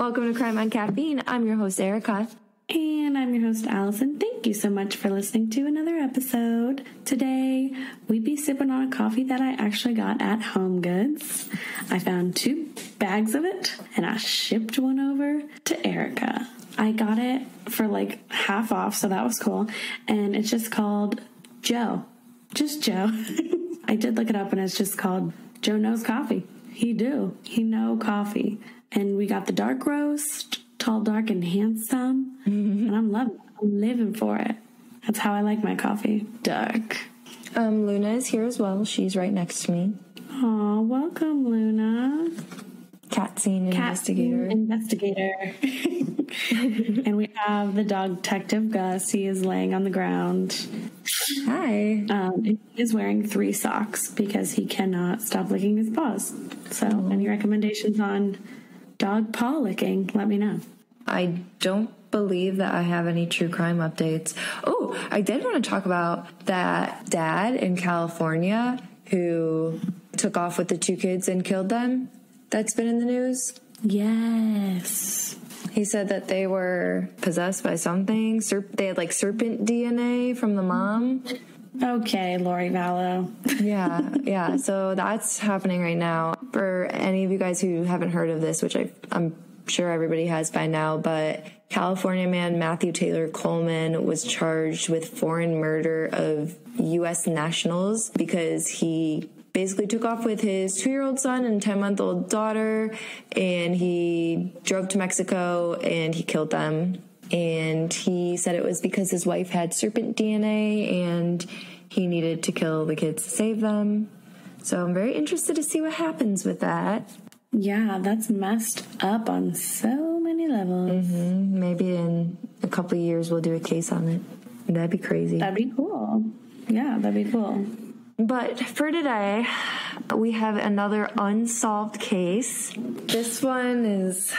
Welcome to Crime on Caffeine. I'm your host, Erica. And I'm your host, Allison. Thank you so much for listening to another episode. Today, we be sipping on a coffee that I actually got at Home Goods. I found 2 bags of it, and I shipped one over to Erica. I got it for like half off, so that was cool. And it's just called Joe. Just Joe. I did look it up, and it's just called Joe Knows Coffee. He know coffee. And we got the dark roast, tall, dark, and handsome. And I'm loving it. I'm living for it. That's how I like my coffee. Dark. Luna is here as well. She's right next to me. Aw, welcome, Luna. Cat scene investigator. And we have the dog detective, Gus. He is laying on the ground. Hi. He is wearing 3 socks because he cannot stop licking his paws. So, any recommendations on dog paw licking, let me know. I don't believe that I have any true crime updates. Oh, I did want to talk about that dad in California who took off with the 2 kids and killed them. That's been in the news. Yes. He said that they were possessed by something. They had like serpent DNA from the mom. Okay, Lori Vallow. Yeah. So that's happening right now. For any of you guys who haven't heard of this, which I'm sure everybody has by now, but California man Matthew Taylor Coleman was charged with foreign murder of U.S. nationals because he basically took off with his 2-year-old son and 10-month-old daughter, and he drove to Mexico and he killed them. And he said it was because his wife had serpent DNA and he needed to kill the kids to save them. So I'm very interested to see what happens with that. Yeah, that's messed up on so many levels. Maybe in a couple of years we'll do a case on it. That'd be crazy. That'd be cool. Yeah, that'd be cool. But for today, we have another unsolved case. This one is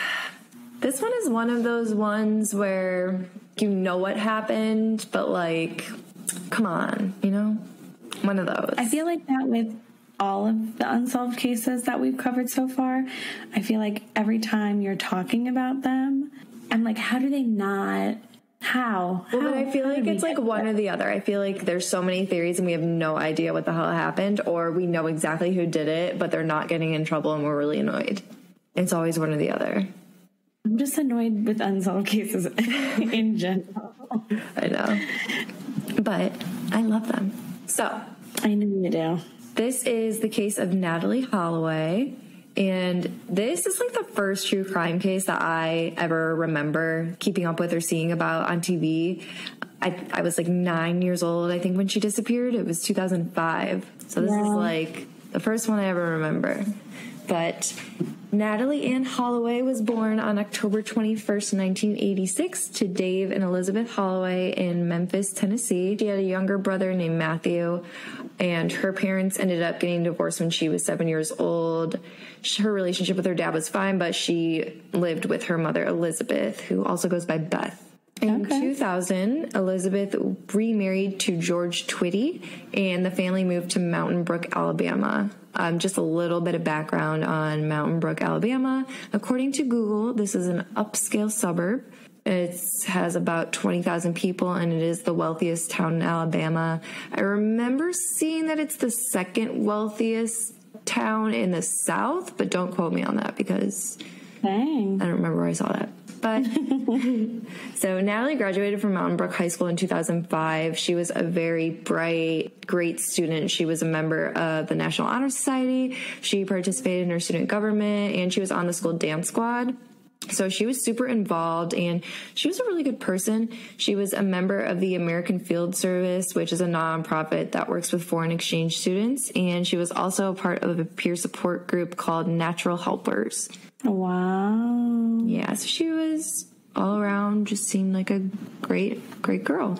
one of those ones where you know what happened, but like, come on, you know? One of those. I feel like that with all of the unsolved cases that we've covered so far. I feel like every time you're talking about them, I'm like, how do they not? How? Well, but I feel like it's like one or the other. I feel like there's so many theories and we have no idea what the hell happened, or we know exactly who did it, but they're not getting in trouble and we're really annoyed. It's always one or the other. I'm just annoyed with unsolved cases in general. I know. But I love them. So. I know you do. This is the case of Natalee Holloway. And this is like the first true crime case that I ever remember keeping up with or seeing about on TV. I was like 9 years old, I think, when she disappeared. It was 2005. So this is like the first one I ever remember. But Natalee Ann Holloway was born on October 21st, 1986 to Dave and Elizabeth Holloway in Memphis, Tennessee. She had a younger brother named Matthew, and her parents ended up getting divorced when she was 7 years old. Her relationship with her dad was fine, but she lived with her mother, Elizabeth, who also goes by Beth. In 2000, Elizabeth remarried to George Twitty, and the family moved to Mountain Brook, Alabama. Just a little bit of background on Mountain Brook, Alabama. According to Google, this is an upscale suburb. It has about 20,000 people, and it is the wealthiest town in Alabama. I remember seeing that it's the second wealthiest town in the South, but don't quote me on that because I don't remember where I saw that. But so Natalee graduated from Mountain Brook High School in 2005. She was a very bright, great student. She was a member of the National Honor Society. She participated in her student government, and she was on the school dance squad. So she was super involved, and she was a really good person. She was a member of the American Field Service, which is a nonprofit that works with foreign exchange students. And she was also a part of a peer support group called Natural Helpers. Wow. Yeah, so she was all around, just seemed like a great, great girl.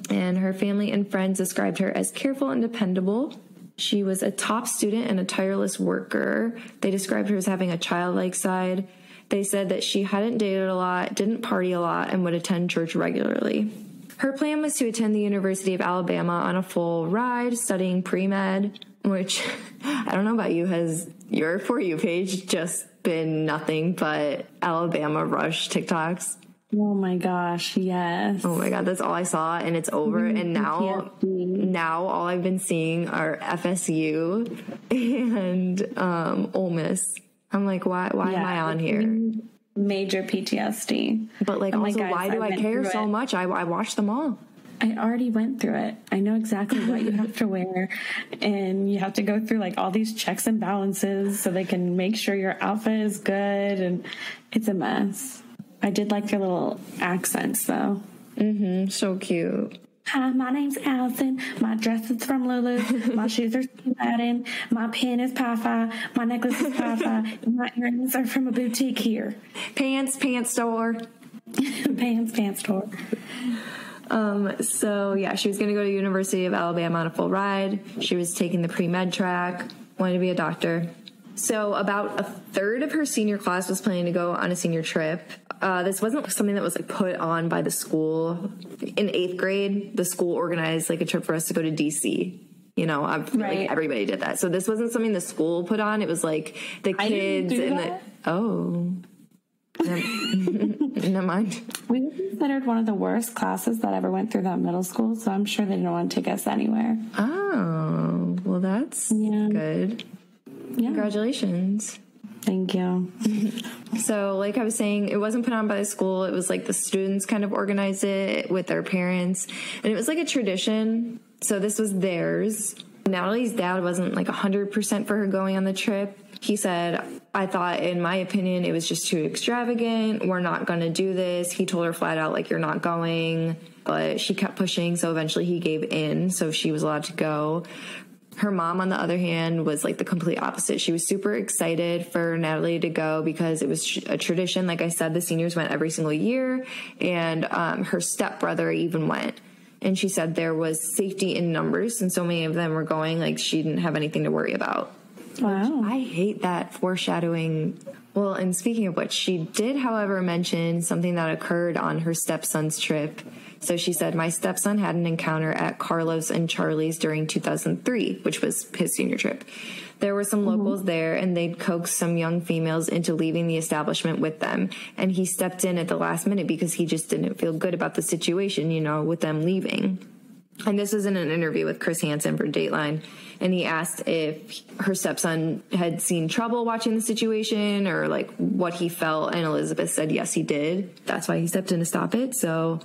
And her family and friends described her as careful and dependable. She was a top student and a tireless worker. They described her as having a childlike side. They said that she hadn't dated a lot, didn't party a lot, and would attend church regularly. Her plan was to attend the University of Alabama on a full ride, studying pre-med. which I don't know about you, has your For You page just been nothing but Alabama Rush TikToks? Oh my gosh, yes. Oh my God, that's all I saw, and it's over. And now all I've been seeing are FSU and Ole Miss. I'm like, why am I on here? Major PTSD. But like, also, guys, why do I care so much? I watched them all. I already went through it. I know exactly what you have to wear, and you have to go through like all these checks and balances so they can make sure your outfit is good, and it's a mess. I did like their little accents, though. So cute. Hi, my name's Allison. My dress is from Lulu. My shoes are Latin. My pen is Pi-Fi. My necklace is Pi-Fi. And my earrings are from a boutique here. Pants store. Pants store. So yeah, she was going to go to University of Alabama on a full ride. She was taking the pre-med track, wanted to be a doctor. So about a third of her senior class was planning to go on a senior trip. This wasn't something that was like put on by the school. In 8th grade, the school organized like a trip for us to go to DC. You know, like everybody did that. So this wasn't something the school put on. It was like the kids never mind. We were considered one of the worst classes that ever went through that middle school, so I'm sure they didn't want to take us anywhere. Oh, well, that's good. Yeah. Congratulations. Thank you. So, like I was saying, it wasn't put on by the school. It was like the students kind of organized it with their parents, and it was like a tradition. So this was theirs. Natalee's dad wasn't like 100% for her going on the trip. He said, I thought, in my opinion, it was just too extravagant. We're not going to do this. He told her flat out, like, you're not going. But she kept pushing, so eventually he gave in, so she was allowed to go. Her mom, on the other hand, was like the complete opposite. She was super excited for Natalee to go because it was a tradition. Like I said, the seniors went every single year, and her stepbrother even went. And she said there was safety in numbers, and so many of them were going, like she didn't have anything to worry about. Wow. I hate that foreshadowing. Well, and speaking of which, she did, however, mention something that occurred on her stepson's trip. So she said, my stepson had an encounter at Carlos and Charlie's during 2003, which was his senior trip. There were some locals there, and they'd coaxed some young females into leaving the establishment with them. And he stepped in at the last minute because he just didn't feel good about the situation, you know, with them leaving. And this was in an interview with Chris Hansen for Dateline. And he asked if her stepson had seen trouble watching the situation or like what he felt. And Elizabeth said, yes, he did. That's why he stepped in to stop it. So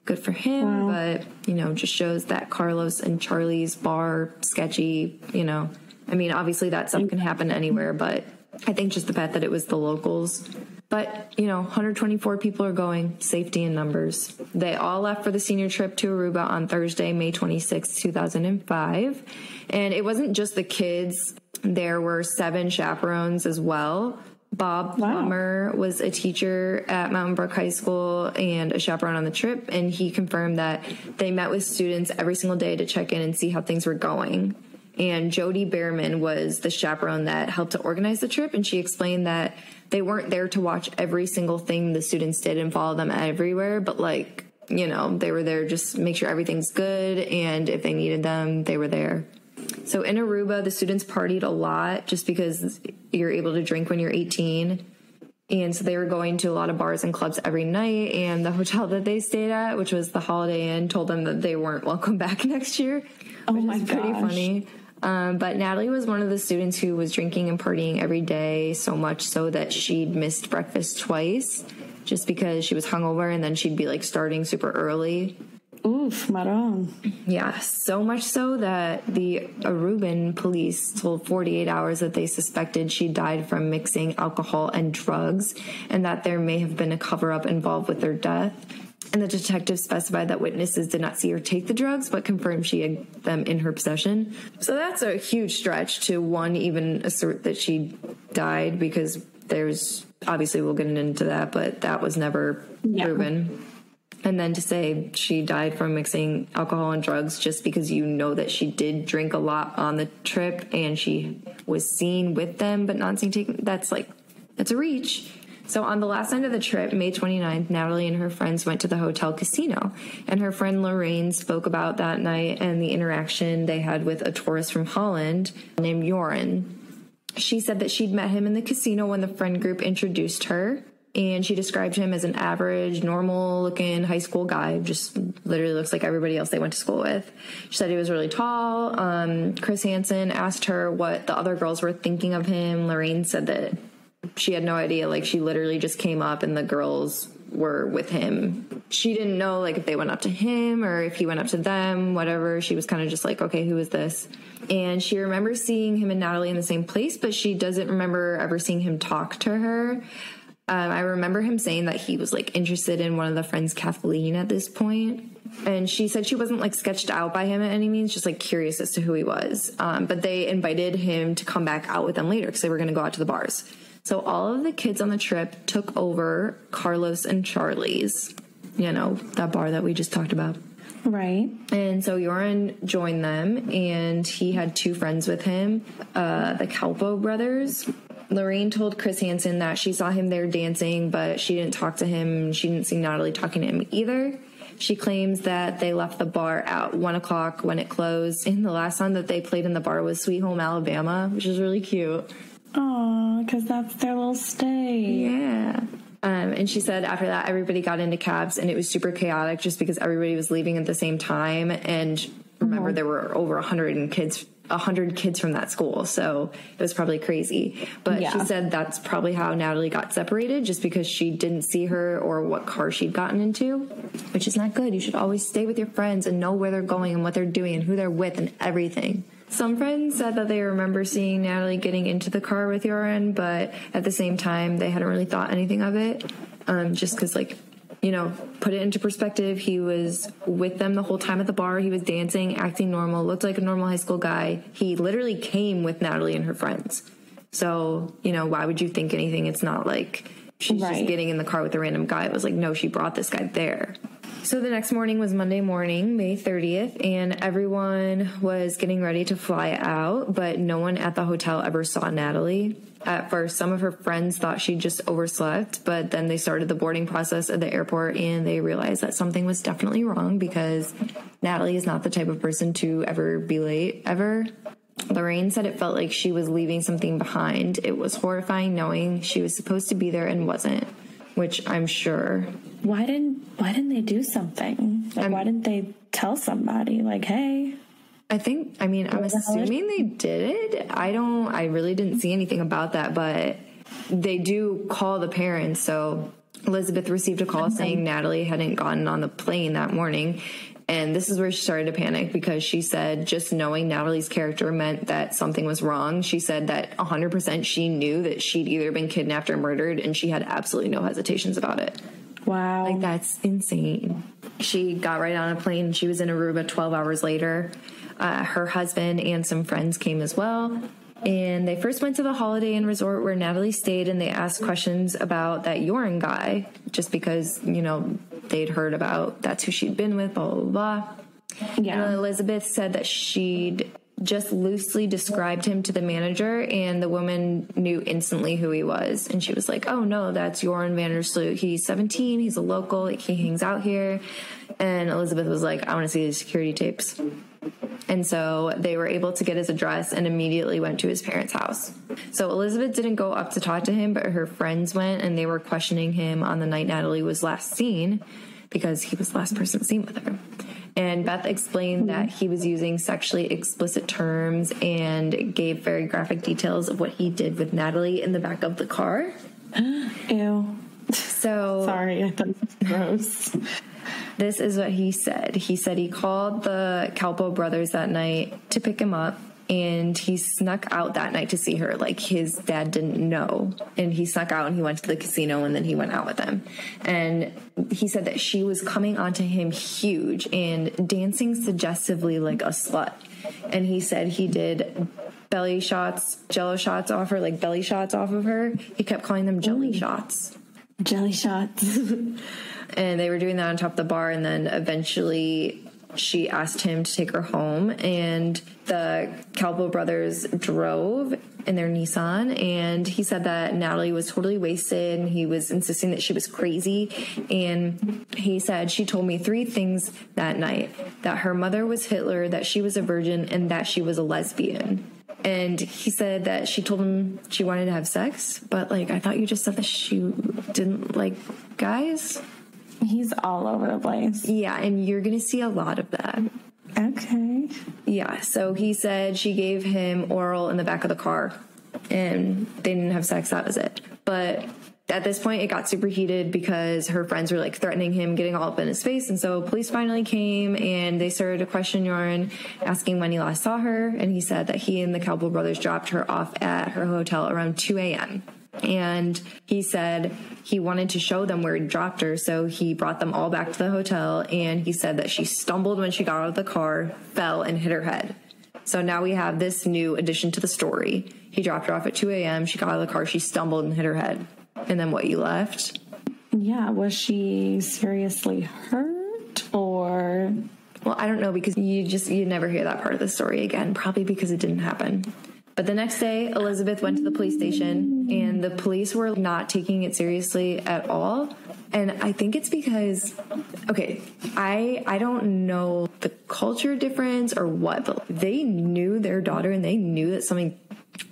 good for him. Wow. But, you know, just shows that Carlos and Charlie's bar sketchy, you know. I mean, obviously that stuff can happen anywhere, but I think just the fact that it was the locals. But, you know, 124 people are going, safety in numbers. They all left for the senior trip to Aruba on Thursday, May 26, 2005. And it wasn't just the kids. There were 7 chaperones as well. Bob Plummer was a teacher at Mountain Brook High School and a chaperone on the trip. And he confirmed that they met with students every single day to check in and see how things were going. And Jody Behrman was the chaperone that helped to organize the trip. And she explained that they weren't there to watch every single thing the students did and follow them everywhere. But, like, you know, they were there just to make sure everything's good. And if they needed them, they were there. So in Aruba, the students partied a lot just because you're able to drink when you're 18. And so they were going to a lot of bars and clubs every night. And the hotel that they stayed at, which was the Holiday Inn, told them that they weren't welcome back next year. Which is pretty funny. But Natalee was one of the students who was drinking and partying every day, so much so that she'd missed breakfast twice just because she was hungover, and then she'd be like starting super early. Oof, maron. Yeah, so much so that the Aruban police told 48 Hours that they suspected she died from mixing alcohol and drugs, and that there may have been a cover-up involved with her death. And the detective specified that witnesses did not see her take the drugs, but confirmed she had them in her possession. So that's a huge stretch to, one, even assert that she died, because there's, obviously we'll get into that, but that was never proven. And then to say she died from mixing alcohol and drugs just because you know that she did drink a lot on the trip and she was seen with them but not seen taking, that's a reach. So on the last night of the trip, May 29th, Natalee and her friends went to the hotel casino, and her friend Lorraine spoke about that night and the interaction they had with a tourist from Holland named Joran. She said that she'd met him in the casino when the friend group introduced her, and she described him as an average, normal-looking high school guy, just literally looks like everybody else they went to school with. She said he was really tall. Chris Hansen asked her what the other girls were thinking of him. Lorraine said that she had no idea. Like, she literally just came up and the girls were with him. She didn't know, like, if they went up to him or if he went up to them, whatever. She was kind of just like, okay, who is this? And she remembers seeing him and Natalee in the same place, but she doesn't remember ever seeing him talk to her. I remember him saying that he was, like, interested in one of the friends, Caffeine, at this point. And she said she wasn't, like, sketched out by him at any means, just, like, curious as to who he was. But they invited him to come back out with them later because they were going to go out to the bars. So all of the kids on the trip took over Carlos and Charlie's, you know, that bar that we just talked about. Right. And so Joran joined them, and he had two friends with him, the Calpo brothers. Lorraine told Chris Hansen that she saw him there dancing, but she didn't talk to him. She didn't see Natalee talking to him either. She claims that they left the bar at 1 o'clock when it closed, and the last song that they played in the bar was Sweet Home Alabama, which is really cute. Aw, because that's their little stay. Yeah. And she said after that, everybody got into cabs, and it was super chaotic just because everybody was leaving at the same time. And remember, there were over 100 kids from that school, so it was probably crazy. But she said that's probably how Natalee got separated, just because she didn't see her or what car she'd gotten into, which is not good. You should always stay with your friends and know where they're going and what they're doing and who they're with and everything. Some friends said that they remember seeing Natalee getting into the car with Joran, but at the same time, they hadn't really thought anything of it, just because, like, you know, put it into perspective, he was with them the whole time at the bar. He was dancing, acting normal, looked like a normal high school guy. He literally came with Natalee and her friends. So, you know, why would you think anything? It's not like she's just getting in the car with a random guy. It was like, no, she brought this guy there. So the next morning was Monday morning, May 30th, and everyone was getting ready to fly out, but no one at the hotel ever saw Natalee. At first, some of her friends thought she just overslept, but then they started the boarding process at the airport, and they realized that something was definitely wrong because Natalee is not the type of person to ever be late, ever. Lorraine said it felt like she was leaving something behind. It was horrifying knowing she was supposed to be there and wasn't, which I'm sure. Why didn't they do something? Like, why didn't they tell somebody, like, hey? I'm assuming they did. I really didn't see anything about that, but they do call the parents. So Elizabeth received a call saying Natalee hadn't gotten on the plane that morning. And this is where she started to panic because she said just knowing Natalee's character meant that something was wrong. She said that 100% she knew that she'd either been kidnapped or murdered, and she had absolutely no hesitations about it. Wow. Like, that's insane. She got right on a plane. She was in Aruba 12 hours later. Her husband and some friends came as well. And they first went to the Holiday Inn resort where Natalee stayed, and they asked questions about that Joran guy, just because, you know, they'd heard about that's who she'd been with, blah, blah, blah. Yeah. And Elizabeth said that she'd just loosely described him to the manager, and the woman knew instantly who he was. And she was like, oh, no, that's Joran van der Sloot. He's 17. He's a local. Like, he hangs out here. And Elizabeth was like, I want to see his security tapes. And so they were able to get his address and immediately went to his parents' house. So Elizabeth didn't go up to talk to him, but her friends went, and they were questioning him on the night Natalee was last seen because he was the last person seen with her. And Beth explained that he was using sexually explicit terms and gave very graphic details of what he did with Natalee in the back of the car. Ew. So sorry, I thought it was gross. This is what he said. He said he called the Calpo brothers that night to pick him up, and he snuck out that night to see her. Like, his dad didn't know, and he snuck out and he went to the casino, and then he went out with them. And he said that she was coming onto him huge and dancing suggestively like a slut. And he said he did belly shots, jello shots off her, like belly shots off of her. He kept calling them jelly shots. Jelly shots. And they were doing that on top of the bar, and then eventually she asked him to take her home, and the Calvo brothers drove in their Nissan, and he said that Natalee was totally wasted, and he was insisting that she was crazy. And he said, she told me 3 things that night: that her mother was Hitler, that she was a virgin, and that she was a lesbian. And he said that she told him she wanted to have sex, but like, I thought you just said that she didn't like guys. He's all over the place. Yeah, and you're gonna see a lot of that. Okay. Yeah, so he said she gave him oral in the back of the car, and they didn't have sex. That was it. But at this point, it got super heated because her friends were like threatening him, getting all up in his face. And so police finally came, and they started to question Jorn, asking when he last saw her. And he said that he and the Calvo brothers dropped her off at her hotel around 2 a.m. And he said he wanted to show them where he dropped her, so he brought them all back to the hotel, and he said that she stumbled when she got out of the car, fell, and hit her head. So now we have this new addition to the story. He dropped her off at 2 a.m., she got out of the car, she stumbled and hit her head. And then what, you left? Yeah, was she seriously hurt, or... Well, I don't know, because you never hear that part of the story again, probably because it didn't happen. But the next day, Elizabeth went to the police station, and the police were not taking it seriously at all. And I think it's because, okay, I don't know the culture difference or what, but they knew their daughter, and they knew that something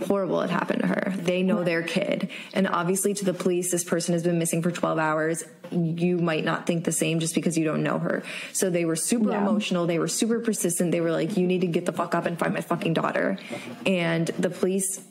horrible had happened to her. They know their kid. And obviously to the police, this person has been missing for 12 hours. You might not think the same just because you don't know her. So they were super emotional. They were super persistent. They were like, you need to get the fuck up and find my fucking daughter. And the police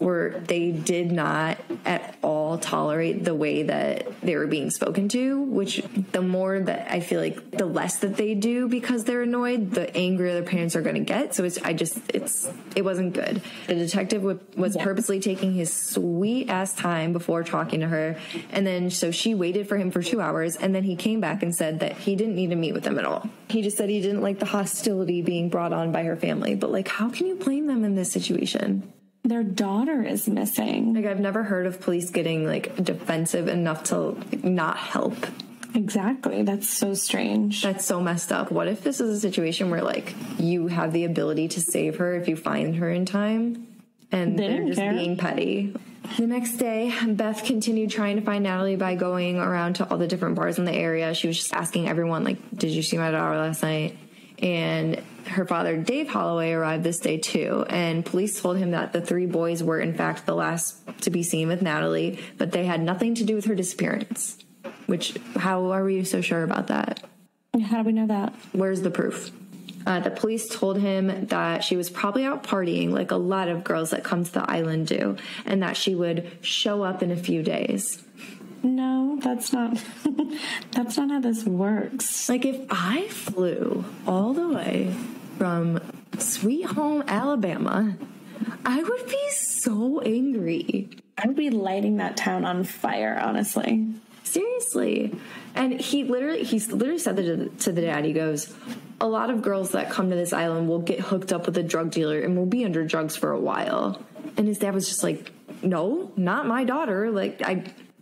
they did not at all tolerate the way that they were being spoken to, which the more that I feel like the less that they do because they're annoyed, the angrier their parents are going to get. So it wasn't good. The detective was purposely taking his sweet ass time before talking to her. And then so she waited for him for 2 hours, and then he came back and said that he didn't need to meet with them at all. He just said he didn't like the hostility being brought on by her family. But like, how can you blame them in this situation? Their daughter is missing. Like, I've never heard of police getting like defensive enough to not help. Exactly. That's so strange. That's so messed up. What if this is a situation where like you have the ability to save her if you find her in time, and they're just being petty? The next day, Beth continued trying to find Natalee by going around to all the different bars in the area. She was just asking everyone, like, did you see my daughter last night? And her father, Dave Holloway, arrived this day too. And police told him that the 3 boys were, in fact, the last to be seen with Natalee, but they had nothing to do with her disappearance. Which, how are you so sure about that? How do we know that? Where's the proof? The police told him that she was probably out partying like a lot of girls that come to the island do, and that she would show up in a few days. No, that's not that's not how this works. Like, if I flew all the way from Sweet Home, Alabama, I would be so angry. I would be lighting that town on fire, honestly. Seriously. And he literally said that to the dad. He goes, a lot of girls that come to this island will get hooked up with a drug dealer and will be under drugs for a while. And his dad was just like, no, not my daughter. Like,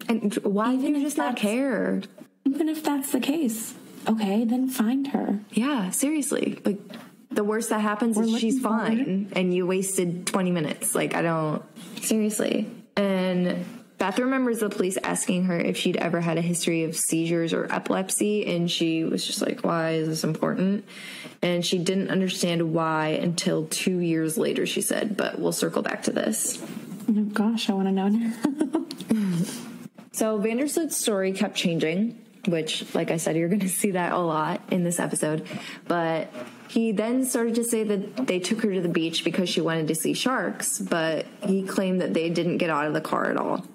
and why do you just not care? Even if that's the case, okay, then find her. Yeah, seriously. Like, the worst that happens is she's fine and you wasted 20 minutes. Like, seriously. And Beth remembers the police asking her if she'd ever had a history of seizures or epilepsy, and she was just like, why is this important? And she didn't understand why until 2 years later, she said, but we'll circle back to this. Oh gosh, I want to know now. So Vandersloot's story kept changing, which, like I said, you're going to see that a lot in this episode. But he then started to say that they took her to the beach because she wanted to see sharks, but he claimed that they didn't get out of the car at all.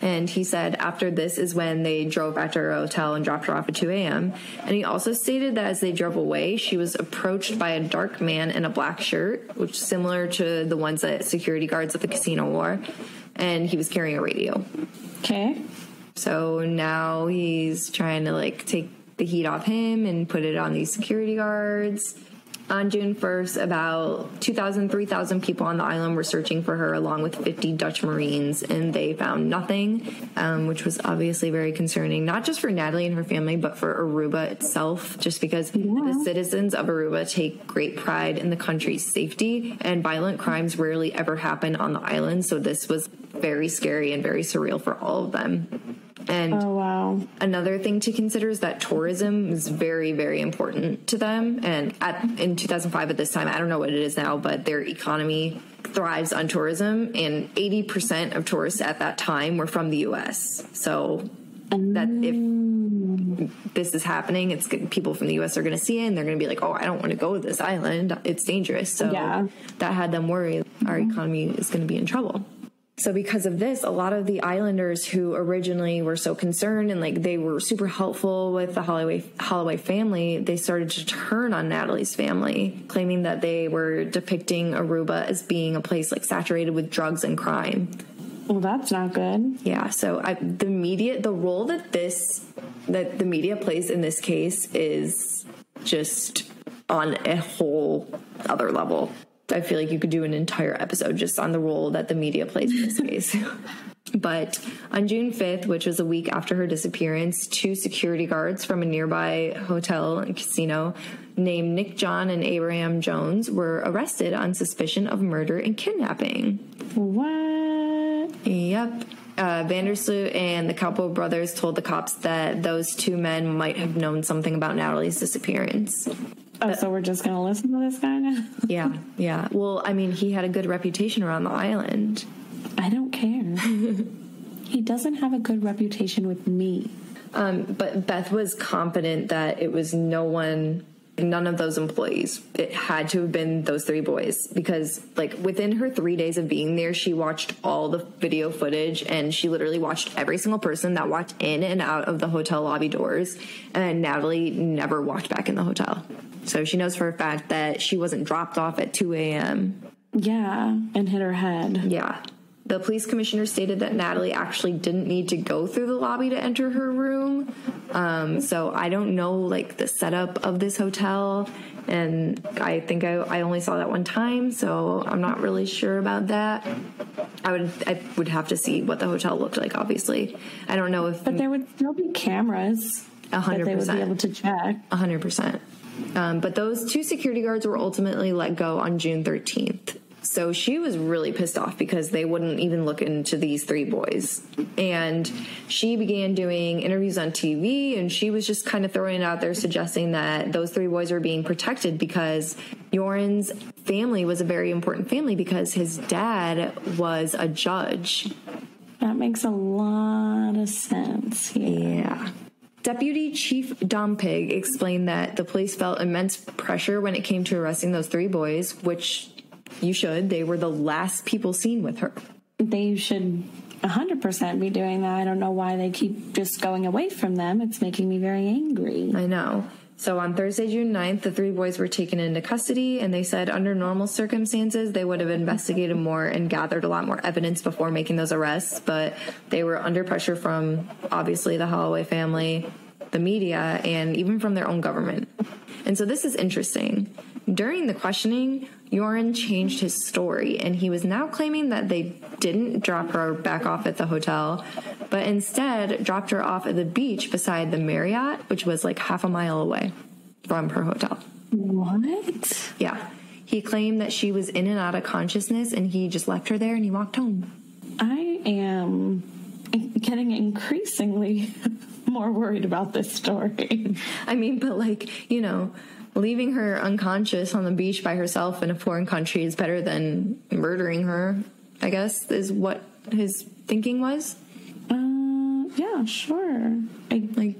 And he said after this is when they drove back to her hotel and dropped her off at 2 a.m. And he also stated that as they drove away, she was approached by a dark man in a black shirt, which is similar to the ones that security guards at the casino wore. And he was carrying a radio. Okay. So now he's trying to, like, take the heat off him and put it on these security guards. On June 1st, about 2,000, 3,000 people on the island were searching for her, along with 50 Dutch Marines, and they found nothing, which was obviously very concerning, not just for Natalee and her family, but for Aruba itself, just because the citizens of Aruba take great pride in the country's safety, and violent crimes rarely ever happen on the island, so this was very scary and very surreal for all of them. And another thing to consider is that tourism is very, very important to them. And in 2005 at this time, I don't know what it is now, but their economy thrives on tourism. And 80% of tourists at that time were from the U.S. So that if this is happening, it's good. People from the U.S. are going to see it and they're going to be like, oh, I don't want to go to this island. It's dangerous. So that had them worried our economy is going to be in trouble. So because of this, a lot of the islanders who originally were so concerned and like they were super helpful with the Holloway family, they started to turn on Natalee's family, claiming that they were depicting Aruba as being a place like saturated with drugs and crime. Well, that's not good. Yeah. So the role that the media plays in this case is just on a whole other level. I feel like you could do an entire episode just on the role that the media plays in this case. But on June 5th, which was a week after her disappearance, 2 security guards from a nearby hotel and casino named Nick John and Abraham Jones were arrested on suspicion of murder and kidnapping. What? Yep. Vandersloot and the Capo brothers told the cops that those 2 men might have known something about Natalee's disappearance. Oh, so we're just going to listen to this guy now? Yeah. Well, I mean, he had a good reputation around the island. I don't care. He doesn't have a good reputation with me. But Beth was confident that it was none of those employees. It had to have been those 3 boys because, like, within her 3 days of being there, she watched all the video footage and she literally watched every single person that walked in and out of the hotel lobby doors. And Natalee never walked back in the hotel. So she knows for a fact that she wasn't dropped off at 2 a.m. Yeah, and hit her head. Yeah. The police commissioner stated that Natalee actually didn't need to go through the lobby to enter her room. So I don't know, like, the setup of this hotel. And I think I only saw that one time, so I'm not really sure about that. I would have to see what the hotel looked like, obviously. I don't know if... But there would still be cameras 100%. that they would be able to check. 100%. But those 2 security guards were ultimately let go on June 13th. So she was really pissed off because they wouldn't even look into these 3 boys. And she began doing interviews on TV, and she was just kind of throwing it out there, suggesting that those 3 boys were being protected because Joran's family was a very important family because his dad was a judge. That makes a lot of sense. Yeah. Deputy Chief Dompig explained that the police felt immense pressure when it came to arresting those 3 boys, which you should. They were the last people seen with her. They should 100% be doing that. I don't know why they keep just going away from them. It's making me very angry. I know. So on Thursday, June 9th, the 3 boys were taken into custody, and they said under normal circumstances, they would have investigated more and gathered a lot more evidence before making those arrests, but they were under pressure from, obviously, the Holloway family, the media, and even from their own government. And so this is interesting. During the questioning, Joran changed his story, and he was now claiming that they didn't drop her back off at the hotel, but instead dropped her off at the beach beside the Marriott, which was like half a mile away from her hotel. What? Yeah. He claimed that she was in and out of consciousness, and he just left her there and he walked home. I am getting increasingly more worried about this story. I mean, but like, you know, leaving her unconscious on the beach by herself in a foreign country is better than murdering her, I guess, is what his thinking was. Yeah, sure.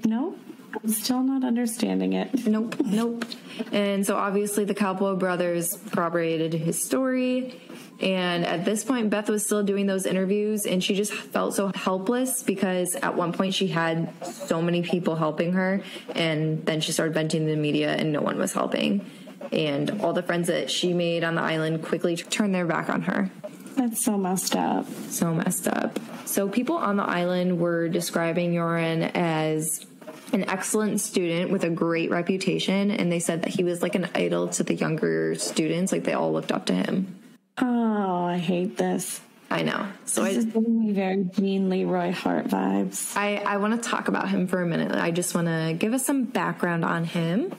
Nope. I'm still not understanding it. Nope. And so obviously the Calpo brothers corroborated his story. And at this point, Beth was still doing those interviews, and she just felt so helpless because at one point she had so many people helping her, and then she started venting to the media and no one was helping. And all the friends that she made on the island quickly turned their back on her. That's so messed up. So messed up. So people on the island were describing Joran as an excellent student with a great reputation, and they said that he was like an idol to the younger students. Like, they all looked up to him. Oh, I hate this. I know. So this is giving me very Jean Leroy Hart vibes. I want to talk about him for a minute. I just want to give us some background on him.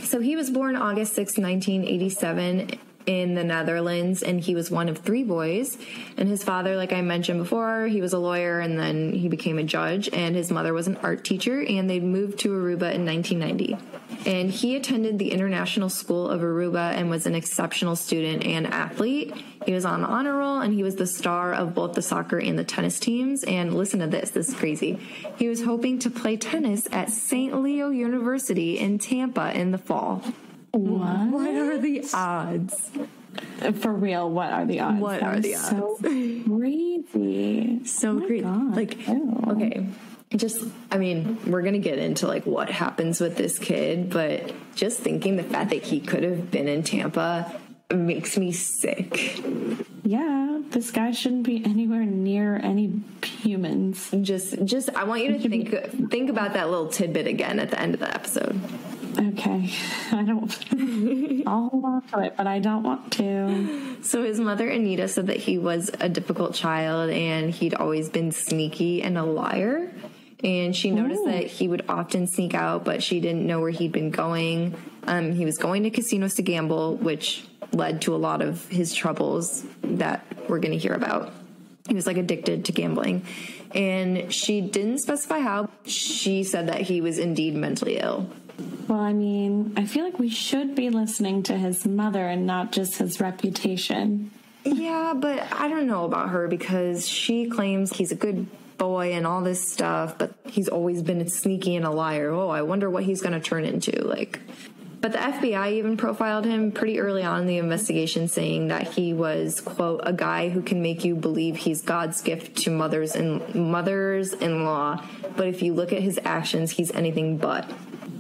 So he was born August 6, 1987 in the Netherlands, and he was one of 3 boys. And his father, like I mentioned before, he was a lawyer, and then he became a judge, and his mother was an art teacher, and they moved to Aruba in 1990. And he attended the International School of Aruba and was an exceptional student and athlete. He was on the honor roll, and he was the star of both the soccer and the tennis teams. And listen to this is crazy. He was hoping to play tennis at St. Leo University in Tampa in the fall. What are the odds? For real, what are the odds? What are the odds? So crazy. So crazy. Like, Ew. okay. We're going to get into like what happens with this kid, but just thinking the fact that he could have been in Tampa makes me sick. Yeah, this guy shouldn't be anywhere near any humans. Just I want you to think about that little tidbit again at the end of the episode. Okay. I'll hold on to it, but I don't want to. So his mother, Anita, said that he was a difficult child and he'd always been sneaky and a liar. And she noticed that he would often sneak out, but she didn't know where he'd been going. He was going to casinos to gamble, which led to a lot of his troubles that we're going to hear about. He was like addicted to gambling. And she didn't specify how. She said that he was indeed mentally ill. Well, I feel like we should be listening to his mother and not just his reputation. Yeah, but I don't know about her because she claims he's a good boy and all this stuff, but he's always been sneaky and a liar. Oh, I wonder what he's going to turn into. But the FBI even profiled him pretty early on in the investigation, saying that he was, quote, a guy who can make you believe he's God's gift to mothers-in-law. But if you look at his actions, he's anything but.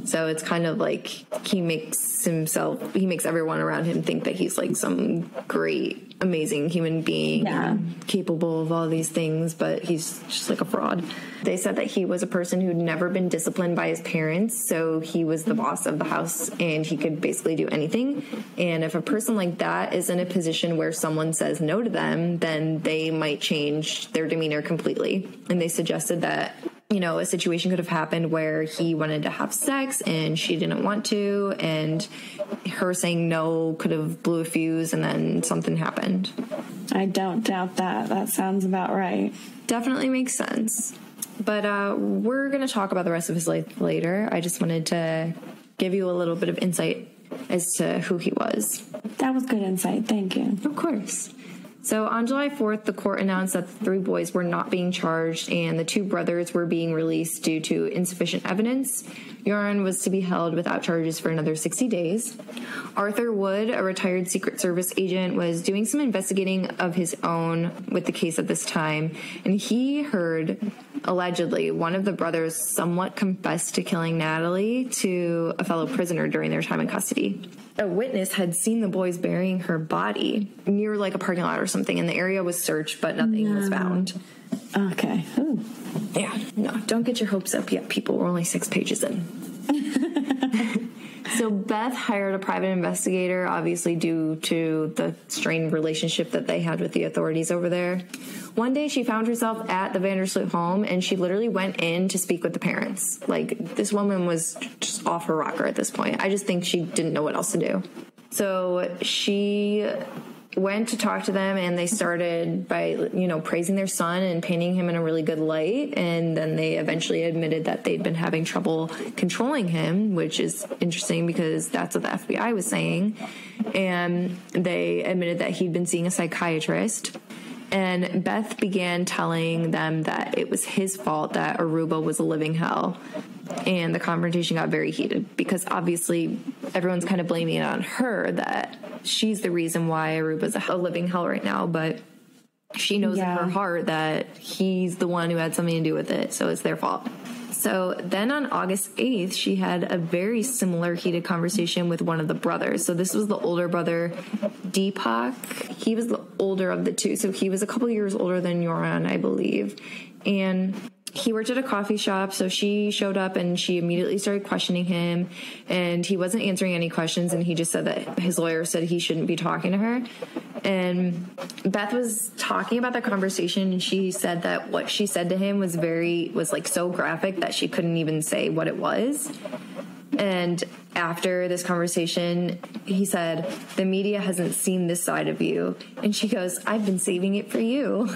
So it's kind of like he makes everyone around him think that he's like some great, amazing human being, capable of all these things, but he's just like a fraud. They said that he was a person who'd never been disciplined by his parents, so he was the boss of the house and he could basically do anything. And if a person like that is in a position where someone says no to them, then they might change their demeanor completely. And they suggested that, you know, a situation could have happened where he wanted to have sex and she didn't want to, and her saying no could have blew a fuse and then something happened. I don't doubt that. That sounds about right. Definitely makes sense. But we're going to talk about the rest of his life later. I just wanted to give you a little bit of insight as to who he was. That was good insight. Thank you. Of course. So on July 4th, the court announced that the 3 boys were not being charged and the 2 brothers were being released due to insufficient evidence. Joran was to be held without charges for another 60 days. Arthur Wood, a retired Secret Service agent, was doing some investigating of his own with the case at this time, and he heard, allegedly, one of the brothers somewhat confessed to killing Natalee to a fellow prisoner during their time in custody. A witness had seen the boys burying her body near like a parking lot or something, and the area was searched, but nothing was found. Okay. Ooh. Yeah, no, don't get your hopes up yet, people. We're only 6 pages in. So Beth hired a private investigator, obviously due to the strained relationship that they had with the authorities over there. One day she found herself at the Vandersloot home, and she literally went in to speak with the parents. Like, this woman was just off her rocker at this point. I just think she didn't know what else to do. So she went to talk to them, and they started by, you know, praising their son and painting him in a really good light. And then they eventually admitted that they'd been having trouble controlling him, which is interesting because that's what the FBI was saying. And they admitted that he'd been seeing a psychiatrist. And Beth began telling them that it was his fault that Aruba was a living hell. And the confrontation got very heated because obviously everyone's kind of blaming it on her, that she's the reason why Aruba's a living hell right now. But she knows in her heart that he's the one who had something to do with it. So it's their fault. So then on August 8th, she had a very similar heated conversation with one of the brothers. So this was the older brother, Deepak. He was the older of the 2. So he was a couple years older than Joran, I believe. And he worked at a coffee shop, so she showed up and she immediately started questioning him, and he wasn't answering any questions, and he just said that his lawyer said he shouldn't be talking to her. And Beth was talking about the conversation, and she said that what she said to him was like so graphic that she couldn't even say what it was. And after this conversation, he said, "The media hasn't seen this side of you." And she goes, "I've been saving it for you."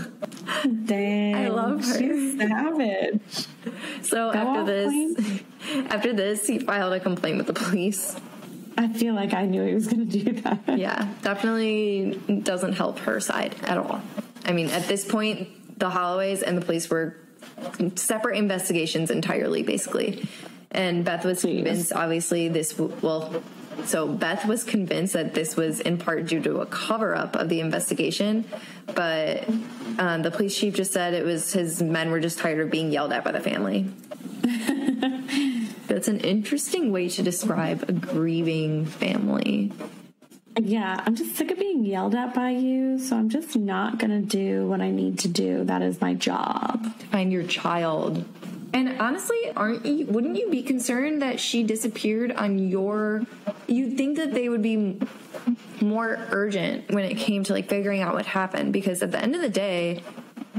Dang. I love her. She's savage. So after this, he filed a complaint with the police. I feel like I knew he was going to do that. Yeah, definitely doesn't help her side at all. I mean, at this point, the Holloways and the police were separate investigations entirely, basically. And Beth was convinced, obviously, Beth was convinced that this was in part due to a cover-up of the investigation, but the police chief just said it was his men were just tired of being yelled at by the family. That's an interesting way to describe a grieving family. Yeah, I'm just sick of being yelled at by you, so I'm just not going to do what I need to do. That is my job. To find your child. And honestly, wouldn't you be concerned that she disappeared on you'd think that they would be more urgent when it came to like figuring out what happened, because at the end of the day,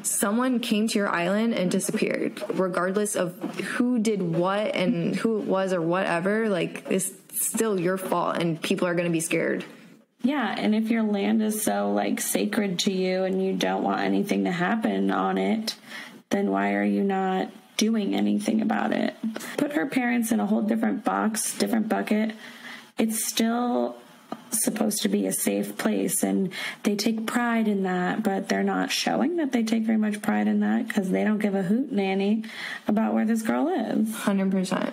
someone came to your island and disappeared, regardless of who did what and who it was or whatever. Like, it's still your fault, and people are going to be scared. Yeah, and if your land is so like sacred to you and you don't want anything to happen on it, then why are you not doing anything about it? Put her parents in a whole different box, different bucket. It's still supposed to be a safe place, and they take pride in that, but they're not showing that they take very much pride in that because they don't give a hoot nanny about where this girl is. 100%.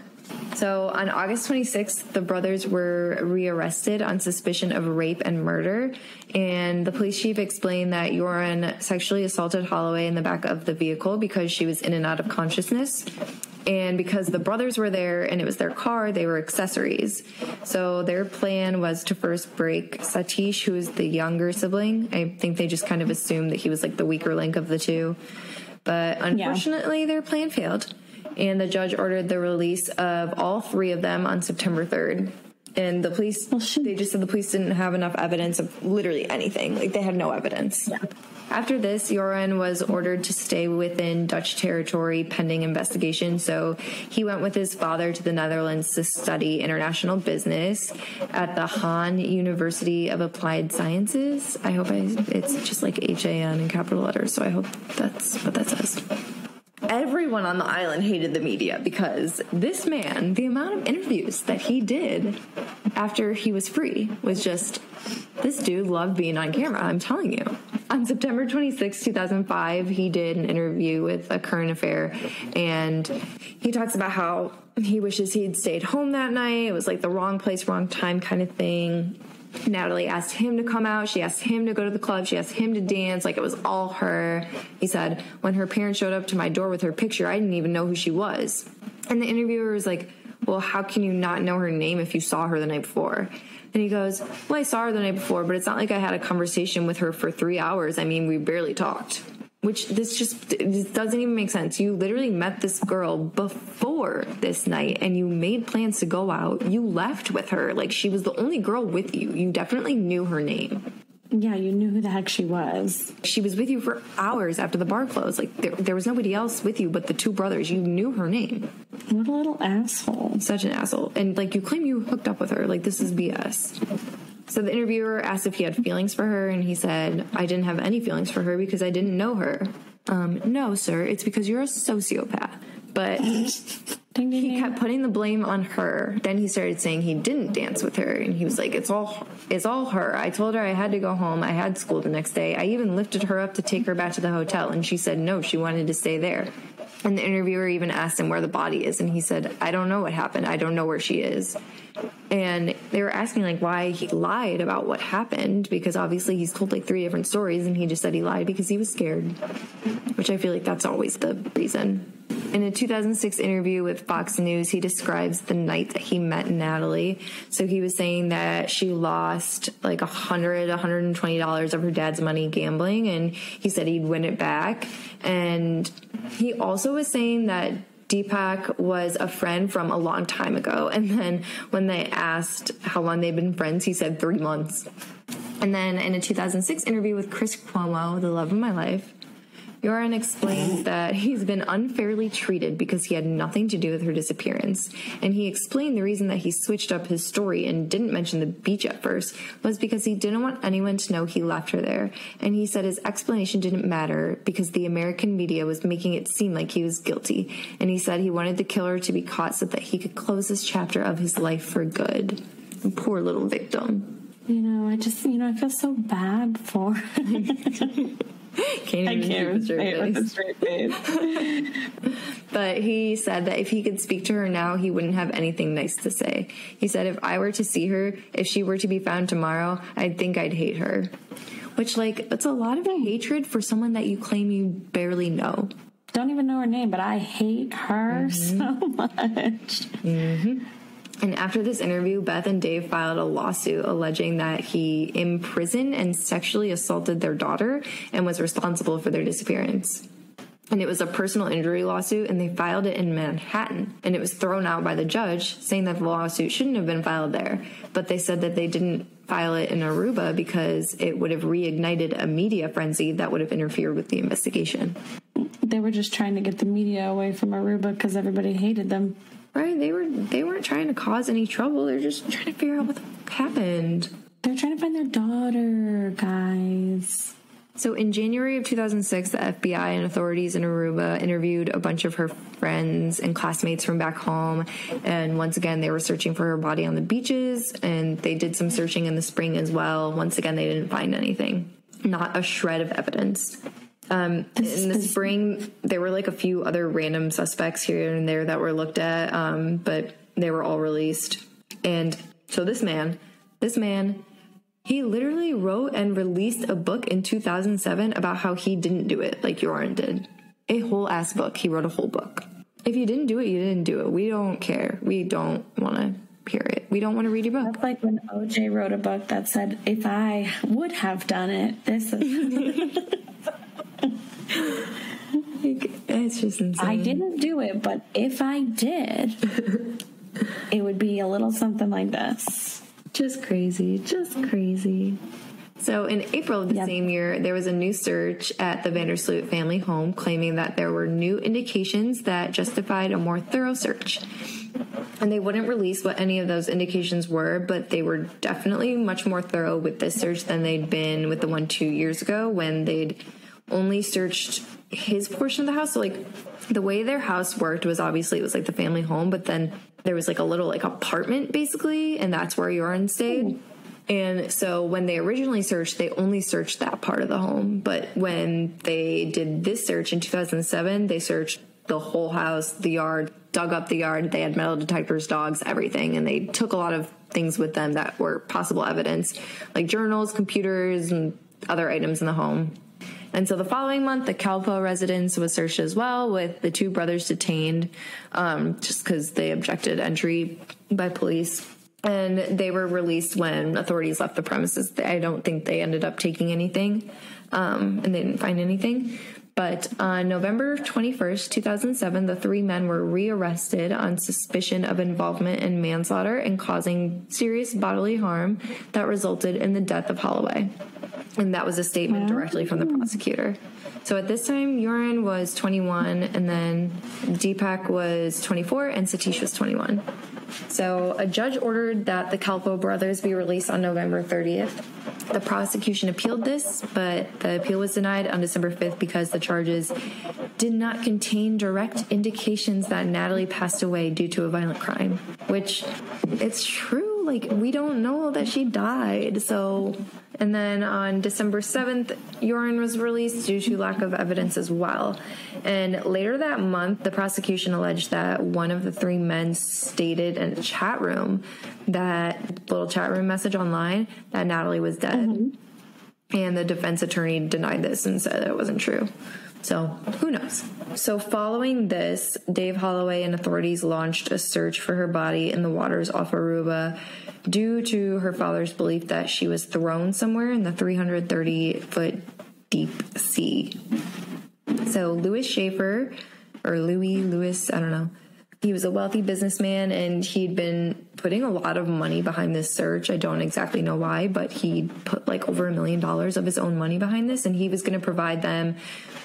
So on August 26th, the brothers were rearrested on suspicion of rape and murder, and the police chief explained that Joran sexually assaulted Holloway in the back of the vehicle because she was in and out of consciousness. And because the brothers were there and it was their car, they were accessories. So their plan was to first break Satish, who is the younger sibling. I think they just kind of assumed that he was like the weaker link of the two. But unfortunately, their plan failed. And the judge ordered the release of all three of them on September 3rd. And the police, they just said the police didn't have enough evidence of literally anything. Like, they had no evidence. Yeah. After this, Joran was ordered to stay within Dutch territory pending investigation. So he went with his father to the Netherlands to study international business at the Han University of Applied Sciences. I hope it's just like HAN in capital letters. So I hope that's what that says. Everyone on the island hated the media because this man, the amount of interviews that he did after he was free was just, this dude loved being on camera, I'm telling you. On September 26, 2005, he did an interview with A Current Affair, and he talks about how he wishes he'd stayed home that night. It was like the wrong place, wrong time kind of thing. Natalee asked him to come out. She asked him to go to the club. She asked him to dance. Like, it was all her. He said, when her parents showed up to my door with her picture, I didn't even know who she was. And the interviewer was like, well, how can you not know her name if you saw her the night before? And he goes, well, I saw her the night before, but it's not like I had a conversation with her for 3 hours. I mean, we barely talked. Which this doesn't even make sense. You literally met this girl before this night and you made plans to go out. You left with her. Like, she was the only girl with you. You definitely knew her name. Yeah, you knew who the heck she was. She was with you for hours after the bar closed. Like, there was nobody else with you but the two brothers. You knew her name. What a little asshole. Such an asshole. And, like, you claim you hooked up with her. Like, this is BS. So the interviewer asked if he had feelings for her, and he said, I didn't have any feelings for her because I didn't know her. No, sir, it's because you're a sociopath. But he kept putting the blame on her. Then he started saying he didn't dance with her, and he was like, it's all her. I told her I had to go home. I had school the next day. I even lifted her up to take her back to the hotel, and she said no, she wanted to stay there. And the interviewer even asked him where the body is, and he said, I don't know what happened. I don't know where she is. And they were asking, like, why he lied about what happened, because obviously he's told, like, 3 different stories, and he just said he lied because he was scared, which I feel like that's always the reason. In a 2006 interview with Fox News, he describes the night that he met Natalee. So he was saying that she lost like $120 of her dad's money gambling, and he said he'd win it back. And he also was saying that Deepak was a friend from a long time ago. And then when they asked how long they'd been friends, he said 3 months. And then in a 2006 interview with Chris Cuomo, the love of my life, Joran explains that he's been unfairly treated because he had nothing to do with her disappearance. And he explained the reason that he switched up his story and didn't mention the beach at first was because he didn't want anyone to know he left her there. And he said his explanation didn't matter because the American media was making it seem like he was guilty. And he said he wanted the killer to be caught so that he could close this chapter of his life for good. Poor little victim. I feel so bad for Can't even say it with a straight face. But he said that if he could speak to her now, he wouldn't have anything nice to say. He said, if I were to see her, if she were to be found tomorrow, I'd think I'd hate her. Which, it's a lot of hatred for someone that you claim you barely know. Don't even know her name, but I hate her so much. Mm-hmm. And after this interview, Beth and Dave filed a lawsuit alleging that he imprisoned and sexually assaulted their daughter and was responsible for their disappearance. And it was a personal injury lawsuit, and they filed it in Manhattan. And it was thrown out by the judge, saying that the lawsuit shouldn't have been filed there. But they said that they didn't file it in Aruba because it would have reignited a media frenzy that would have interfered with the investigation. They were just trying to get the media away from Aruba because everybody hated them. Right, they weren't trying to cause any trouble. They're just trying to figure out what the fuck happened. They're trying to find their daughter, guys. So in January of 2006, the FBI and authorities in Aruba interviewed a bunch of her friends and classmates from back home. And once again, they were searching for her body on the beaches. And they did some searching in the spring as well. Once again, they didn't find anything. Not a shred of evidence. In the spring, there were a few other random suspects here and there that were looked at, but they were all released. And so this man, he literally wrote and released a book in 2007 about how he didn't do it like Joran did. A whole ass book. He wrote a whole book. If you didn't do it, you didn't do it. We don't care. We don't want to hear it. We don't want to read your book. That's like when OJ wrote a book that said, if I would have done it, this is... It's just insane. I didn't do it, but if I did, it would be a little something like this. Just crazy. So in April of the same year, there was a new search at the Vandersloot family home claiming that there were new indications that justified a more thorough search. And they wouldn't release what any of those indications were, but they were definitely much more thorough with this search than they'd been with the one 2 years ago when they'd only searched his portion of the house. So the way their house worked was obviously it was the family home, but then there was a little apartment basically, and that's where Joran stayed. And so when they originally searched, they only searched that part of the home. But when they did this search in 2007, they searched the whole house, the yard, dug up the yard. They had metal detectors, dogs, everything. And they took a lot of things with them that were possible evidence, like journals, computers, and other items in the home. And so the following month, the Calpo residence was searched as well, with the two brothers detained just because they objected entry by police. And they were released when authorities left the premises. I don't think they ended up taking anything, and they didn't find anything. But on November 21st, 2007, the three men were rearrested on suspicion of involvement in manslaughter and causing serious bodily harm that resulted in the death of Holloway. And that was a statement directly from the prosecutor. So at this time, Joran was 21, and then Deepak was 24, and Satish was 21. So a judge ordered that the Calpo brothers be released on November 30th. The prosecution appealed this, but the appeal was denied on December 5th because the charges did not contain direct indications that Natalee passed away due to a violent crime, which it's true. We don't know that she died. So, and then on December 7th, Joran was released due to lack of evidence as well. And later that month, the prosecution alleged that one of the three men stated in a chat room, that little chat room message online, that Natalee was dead. Mm-hmm. And the defense attorney denied this and said it wasn't true. So who knows? So following this, Dave Holloway and authorities launched a search for her body in the waters off Aruba due to her father's belief that she was thrown somewhere in the 330-foot deep sea. So Louis Schaefer, or Louis, I don't know. He was a wealthy businessman, and he'd been putting a lot of money behind this search. I don't exactly know why, but he put like over $1 million of his own money behind this, and he was going to provide them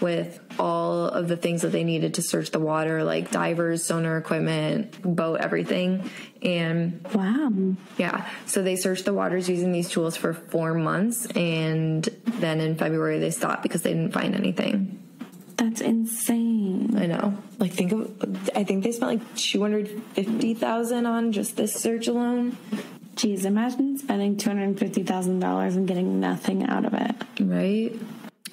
with all of the things that they needed to search the water, like divers, sonar equipment, boat, everything. And wow. Yeah. So they searched the waters using these tools for 4 months, and then in February they stopped because they didn't find anything. That's insane. I know. Like, I think they spent like $250,000 on just this search alone. Jeez, imagine spending $250,000 and getting nothing out of it. Right?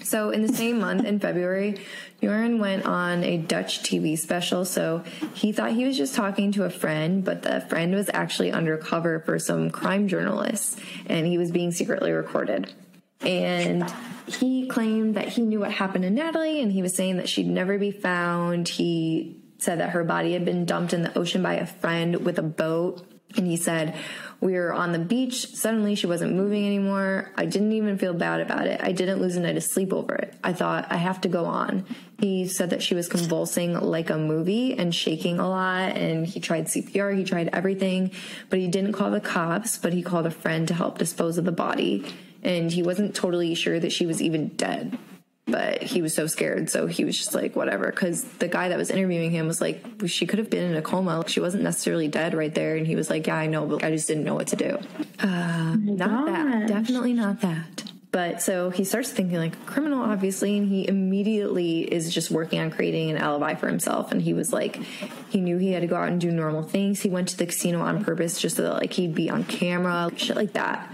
So in the same month, in February, Joran went on a Dutch TV special. So he thought he was just talking to a friend, but the friend was actually undercover for some crime journalists, and he was being secretly recorded. And he claimed that he knew what happened to Natalee, and he was saying that she'd never be found. He said that her body had been dumped in the ocean by a friend with a boat. And he said, we were on the beach. Suddenly she wasn't moving anymore. I didn't even feel bad about it. I didn't lose a night of sleep over it. I thought, I have to go on. He said that she was convulsing like a movie and shaking a lot. And he tried CPR. He tried everything. But he didn't call the cops, but he called a friend to help dispose of the body. And he wasn't totally sure that she was even dead. But he was so scared, so he was just like, whatever. Because the guy that was interviewing him was like, she could have been in a coma. She wasn't necessarily dead right there. And he was like, yeah, I know, but I just didn't know what to do. Not that. Definitely not that. But so he starts thinking like a criminal, obviously, and he immediately is just working on creating an alibi for himself. And he was like, he knew he had to go out and do normal things. He went to the casino on purpose just so that like he'd be on camera, shit like that.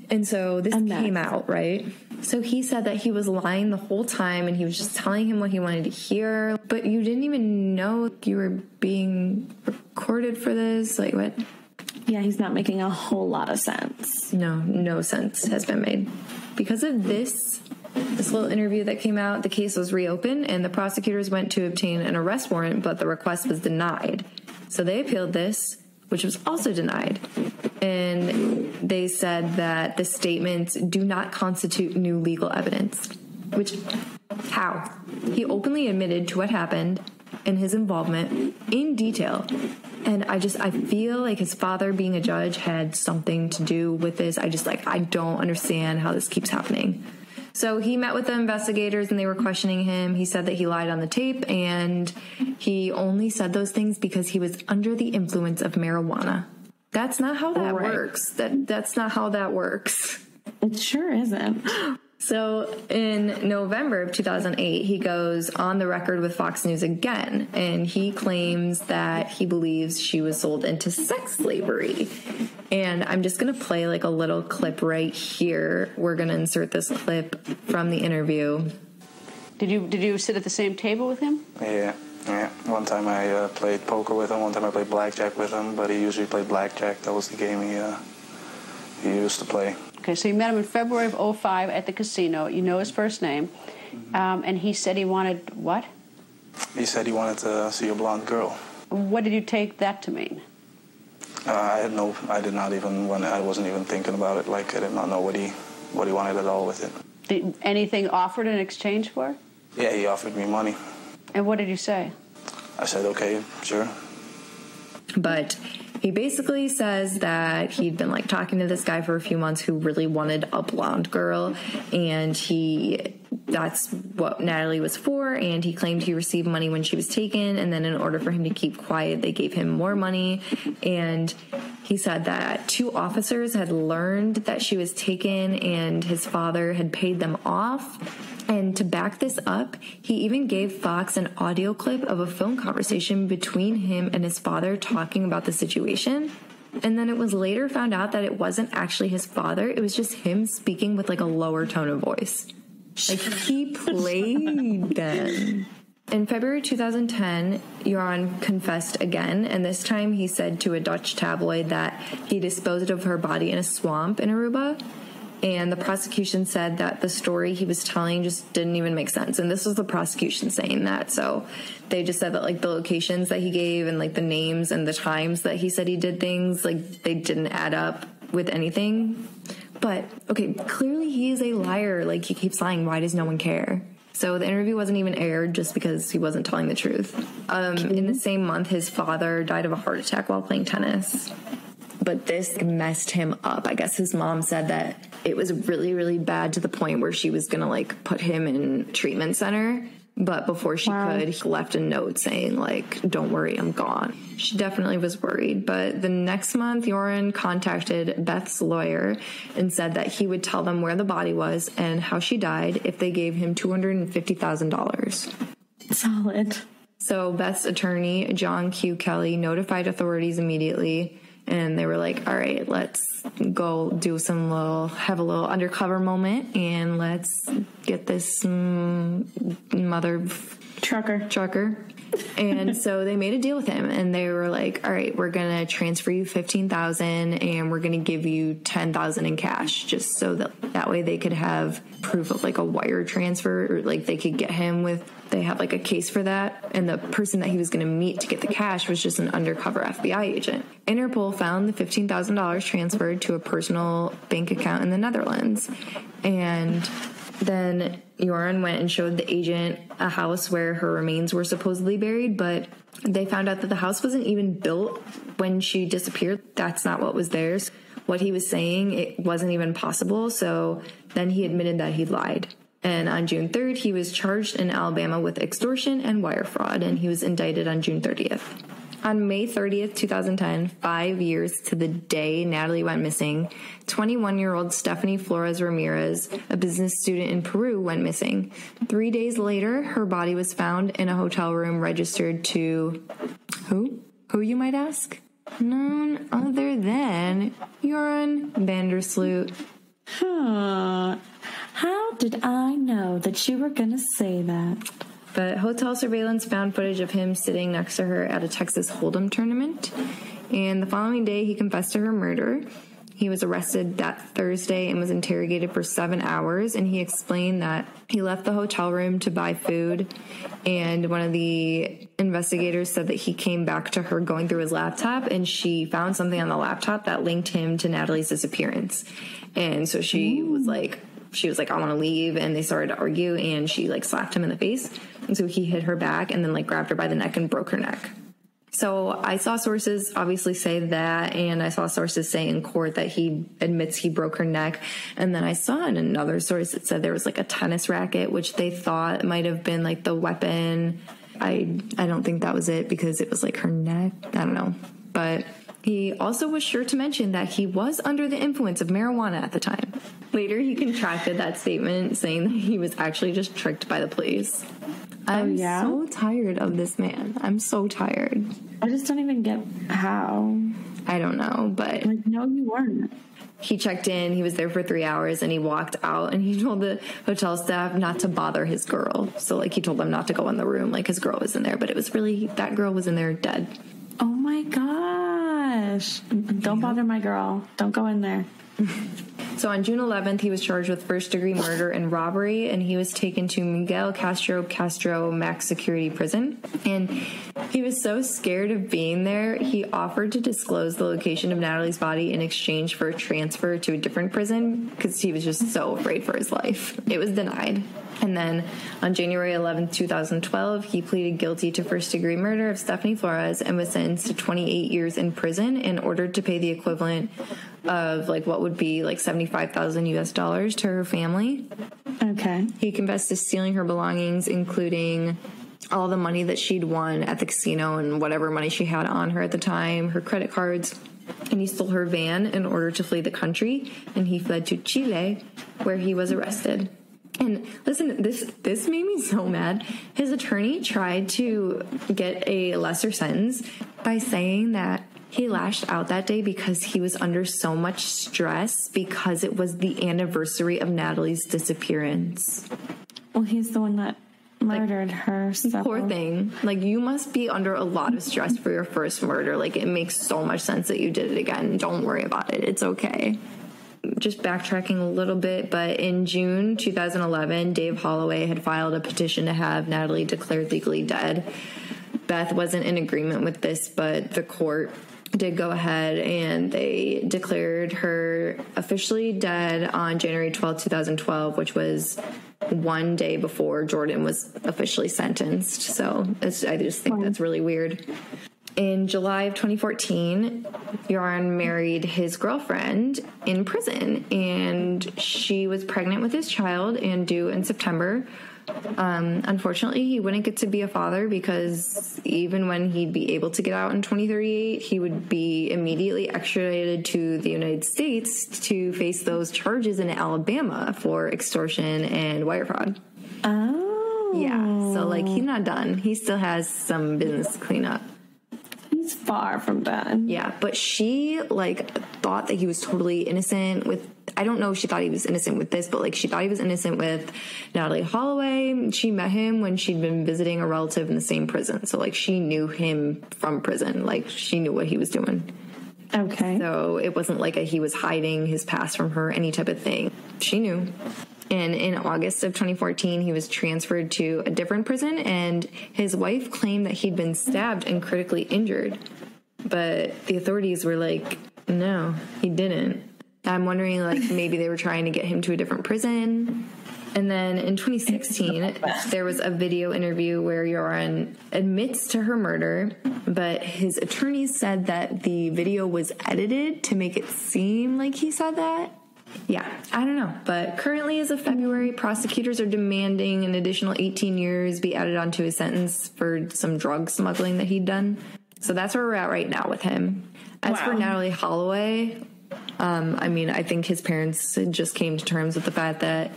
And so this came out, right? So he said that he was lying the whole time and he was just telling him what he wanted to hear. But you didn't even know you were being recorded for this? Like, what? Yeah, he's not making a whole lot of sense. No sense has been made. Because of this little interview that came out, the case was reopened and the prosecutors went to obtain an arrest warrant, but the request was denied. So they appealed this, which was also denied. And they said that the statements do not constitute new legal evidence. Which, how? He openly admitted to what happened and his involvement in detail. And I feel like his father being a judge had something to do with this. I don't understand how this keeps happening. So he met with the investigators and they were questioning him. He said that he lied on the tape and he only said those things because he was under the influence of marijuana. That's not how that works. That's not how that works. It sure isn't. So in November of 2008, he goes on the record with Fox News again, and he claims that he believes she was sold into sex slavery. And I'm just going to play like a little clip right here. We're going to insert this clip from the interview. Did you sit at the same table with him? Yeah. One time I played poker with him. One time I played blackjack with him, but he usually played blackjack. That was the game he used to play. Okay, so you met him in February of 2005 at the casino. You know his first name. And he said he wanted what? He said he wanted to see a blonde girl. What did you take that to mean? I wasn't even thinking about it. Like, I did not know what he wanted at all with it. Did anything offered in exchange for it? Yeah, he offered me money. And what did you say? I said, okay, sure. But he basically says that he'd been like talking to this guy for a few months who really wanted a blonde girl, and that's what Natalee was for, and he claimed he received money when she was taken, and then in order for him to keep quiet, they gave him more money. And he said that 2 officers had learned that she was taken and his father had paid them off. And to back this up, he even gave Fox an audio clip of a phone conversation between him and his father talking about the situation. And then it was later found out that it wasn't actually his father. It was just him speaking with like a lower tone of voice. Like he played them. In February 2010, Joran confessed again, and this time he said to a Dutch tabloid that he disposed of her body in a swamp in Aruba. And the prosecution said that the story he was telling just didn't even make sense. And this was the prosecution saying that. So they just said that, like, the locations that he gave and, like, the names and the times that he said he did things, like, they didn't add up with anything. But, okay, clearly he is a liar. Like, he keeps lying. Why does no one care? So the interview wasn't even aired just because he wasn't telling the truth. In the same month, his father died of a heart attack while playing tennis. But this messed him up. I guess his mom said that it was really, really bad to the point where she was going to, like, put him in treatment center. But before she could, he left a note saying, like, don't worry, I'm gone. She definitely was worried. But the next month, Joran contacted Beth's lawyer and said that he would tell them where the body was and how she died if they gave him $250,000. Solid. So Beth's attorney, John Q. Kelly, notified authorities immediately. And they were like, all right, let's go do have a little undercover moment, and let's get this mother trucker. And so they made a deal with him, and they were like, all right, we're going to transfer you $15,000 and we're going to give you $10,000 in cash, just so that way they could have proof of, like, a wire transfer, or, like, they could get him they have, like, a case for that. And the person that he was going to meet to get the cash was just an undercover FBI agent. Interpol found the $15,000 transferred to a personal bank account in the Netherlands. And then Joran went and showed the agent a house where her remains were supposedly buried, but they found out that the house wasn't even built when she disappeared. That's not what was there. What he was saying, it wasn't even possible. So then he admitted that he lied. And on June 3rd, he was charged in Alabama with extortion and wire fraud, and he was indicted on June 30th. On May 30th, 2010, 5 years to the day Natalee went missing, 21-year-old Stephanie Flores Ramirez, a business student in Peru, went missing. 3 days later, her body was found in a hotel room registered to... Who? Who, you might ask? None other than Joran Vandersloot. Huh. How did I know that you were going to say that? But hotel surveillance found footage of him sitting next to her at a Texas Hold'em tournament. And the following day, he confessed to her murder. He was arrested that Thursday and was interrogated for 7 hours. And he explained that he left the hotel room to buy food. And one of the investigators said that he came back to her going through his laptop, and she found something on the laptop that linked him to Natalee's disappearance. And so she was like, I want to leave. And they started to argue, and she, like, slapped him in the face. And so he hit her back and then, like, grabbed her by the neck and broke her neck. So I saw sources obviously say that, and I saw sources say in court that he admits he broke her neck. And then I saw in another source that said there was, like, a tennis racket, which they thought might have been, like, the weapon. I don't think that was it, because it was, like, her neck. I don't know. But he also was sure to mention that he was under the influence of marijuana at the time. Later, he contracted that statement, saying that he was actually just tricked by the police. I'm so tired of this man. I'm so tired. I just don't even get how. I don't know, but... Like, no, you weren't. He checked in, he was there for 3 hours, and he walked out, and he told the hotel staff not to bother his girl. So, like, he told them not to go in the room, like, his girl was in there, but it was really... That girl was in there dead. Oh, my gosh. Don't bother my girl. Don't go in there. So on June 11th, he was charged with first-degree murder and robbery, and he was taken to Miguel Castro Max Security Prison. And he was so scared of being there, he offered to disclose the location of Natalee's body in exchange for a transfer to a different prison, because he was just so afraid for his life. It was denied. And then on January 11th, 2012, he pleaded guilty to first-degree murder of Stephanie Flores and was sentenced to 28 years in prison and ordered to pay the equivalent of, like, what would be like $75,000 to her family. Okay. He confessed to stealing her belongings, including all the money that she'd won at the casino and whatever money she had on her at the time, her credit cards. And he stole her van in order to flee the country, and he fled to Chile, where he was arrested. And listen, this made me so mad. His attorney tried to get a lesser sentence by saying that he lashed out that day because he was under so much stress because it was the anniversary of Natalee's disappearance. Well, he's the one that murdered her. So. Poor thing. Like, you must be under a lot of stress for your first murder. Like, it makes so much sense that you did it again. Don't worry about it. It's okay. just backtracking a little bit, but in June 2011, Dave Holloway had filed a petition to have Natalee declared legally dead. Beth wasn't in agreement with this, but the court did go ahead and they declared her officially dead on January 12, 2012, which was one day before Jordan was officially sentenced. So I just think that's really weird. In July of 2014, Yaron married his girlfriend in prison, and she was pregnant with his child and due in September. Unfortunately, he wouldn't get to be a father because even when he'd be able to get out in 2038, he would be immediately extradited to the United States to face those charges in Alabama for extortion and wire fraud. Oh. Yeah, so, like, he's not done. He still has some business to clean up. He's far from done. Yeah, but she, like, thought that he was totally innocent with, I don't know if she thought he was innocent with this, but, like, she thought he was innocent with Natalee Holloway. She met him when she'd been visiting a relative in the same prison. So, like, she knew him from prison. Like, she knew what he was doing. Okay. So it wasn't like he was hiding his past from her, any type of thing. She knew. And in August of 2014, he was transferred to a different prison, and his wife claimed that he'd been stabbed and critically injured. But the authorities were like, no, he didn't. I'm wondering, like, maybe they were trying to get him to a different prison. And then in 2016, there was a video interview where Yaron admits to her murder, but his attorneys said that the video was edited to make it seem like he said that. Yeah, I don't know. But currently, as of February, prosecutors are demanding an additional 18 years be added onto his sentence for some drug smuggling that he'd done. So that's where we're at right now with him. As for Natalee Holloway, I mean, I think his parents just came to terms with the fact that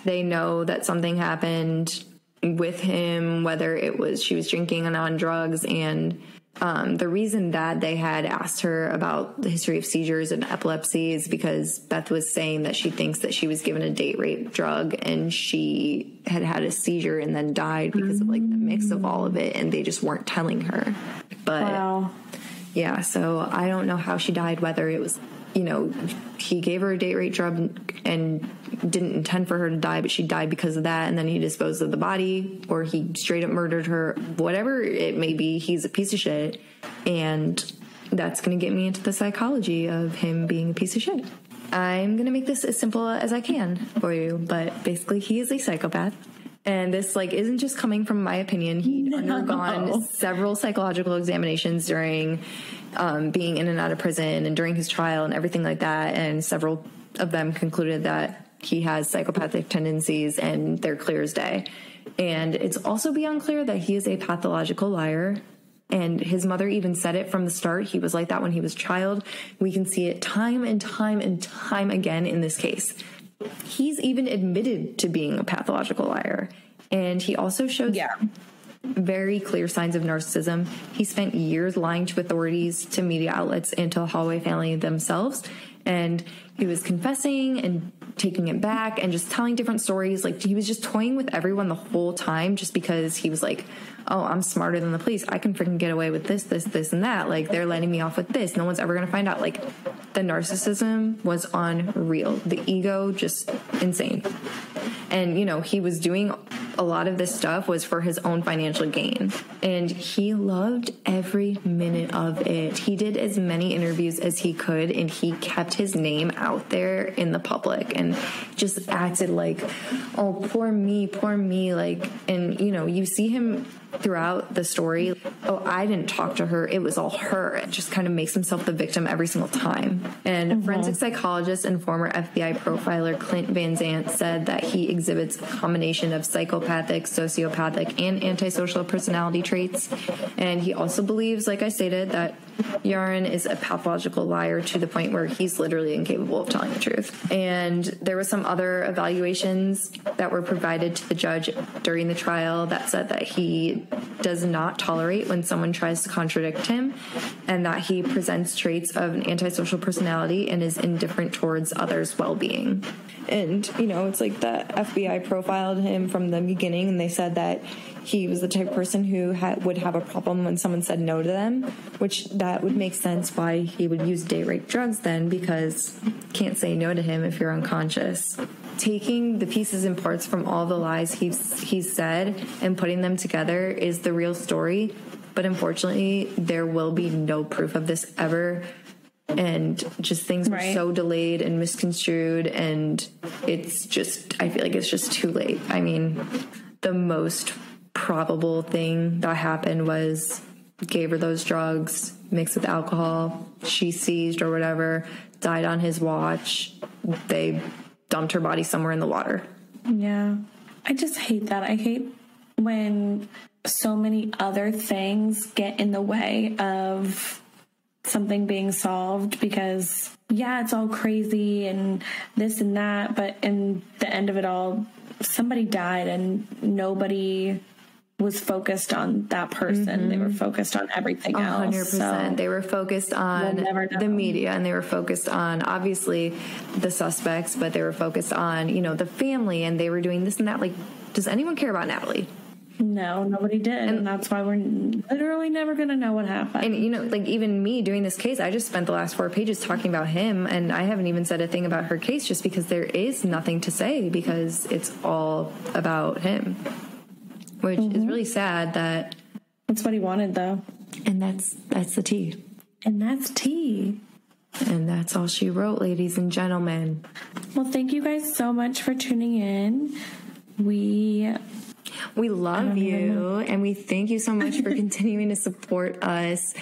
they know that something happened with him, whether it was she was drinking and on drugs, and the reason that they had asked her about the history of seizures and epilepsy is because Beth was saying that she thinks that she was given a date rape drug and she had had a seizure and then died because of, like, the mix of all of it, and they just weren't telling her. But yeah, so I don't know how she died, whether it was, you know, he gave her a date rape drug and didn't intend for her to die, but she died because of that, and then he disposed of the body, or he straight up murdered her. Whatever it may be, he's a piece of shit, and that's going to get me into the psychology of him being a piece of shit. I'm going to make this as simple as I can for you, but basically he is a psychopath. And this, like, isn't just coming from my opinion. He'd undergone several psychological examinations during being in and out of prison and during his trial and everything like that. And several of them concluded that he has psychopathic tendencies, and they're clear as day. And it's also beyond clear that he is a pathological liar. And his mother even said it from the start. He was like that when he was a child. We can see it time and time and time again in this case. He's even admitted to being a pathological liar. And he also shows very clear signs of narcissism. He spent years lying to authorities, to media outlets, and to the Holloway family themselves. And he was confessing and taking it back and just telling different stories. Like, he was just toying with everyone the whole time just because he was like, oh, I'm smarter than the police. I can freaking get away with this, and that. Like, they're letting me off with this. No one's ever going to find out. Like, the narcissism was unreal. The ego, just insane. And, you know, he was doing a lot of this stuff was for his own financial gain. And he loved every minute of it. He did as many interviews as he could, and he kept his name out there in the public and just acted like, oh, poor me. Like, and, you know, you see him throughout the story. Oh, I didn't talk to her. It was all her. It just kind of makes himself the victim every single time. And forensic psychologist and former FBI profiler Clint Van Zant said that he exhibits a combination of psychopathic, sociopathic, and antisocial personality traits. And he also believes, like I stated, that Yaron is a pathological liar to the point where he's literally incapable of telling the truth. And there were some other evaluations that were provided to the judge during the trial that said that he does not tolerate when someone tries to contradict him, and that he presents traits of an antisocial personality and is indifferent towards others' well-being. And, you know, it's like the FBI profiled him from the beginning, and they said that he was the type of person who would have a problem when someone said no to them, which that would make sense why he would use date rape drugs then, because can't say no to him if you're unconscious. Taking the pieces and parts from all the lies he's said and putting them together is the real story. But unfortunately, there will be no proof of this ever. And just things were so delayed and misconstrued. And it's just, I feel like it's just too late. I mean, the most probable thing that happened was gave her those drugs mixed with alcohol. She seized or whatever, died on his watch. They dumped her body somewhere in the water. Yeah. I just hate that. I hate when so many other things get in the way of something being solved, because it's all crazy and this and that, but in the end of it all, somebody died and nobody was focused on that person. Mm-hmm. They were focused on everything else. 100%. So they were focused on the media, and they were focused on obviously the suspects, but they were focused on, the family, and they were doing this and that. Like, does anyone care about Natalee? No, nobody did. And that's why we're literally never going to know what happened. And, like, even me doing this case, I just spent the last 4 pages talking about him, and I haven't even said a thing about her case just because there is nothing to say, because it's all about him, which is really sad. That's what he wanted, though. And that's the tea. And that's tea. And that's all she wrote, ladies and gentlemen. Well, thank you guys so much for tuning in. We love you, and we thank you so much for continuing to support us.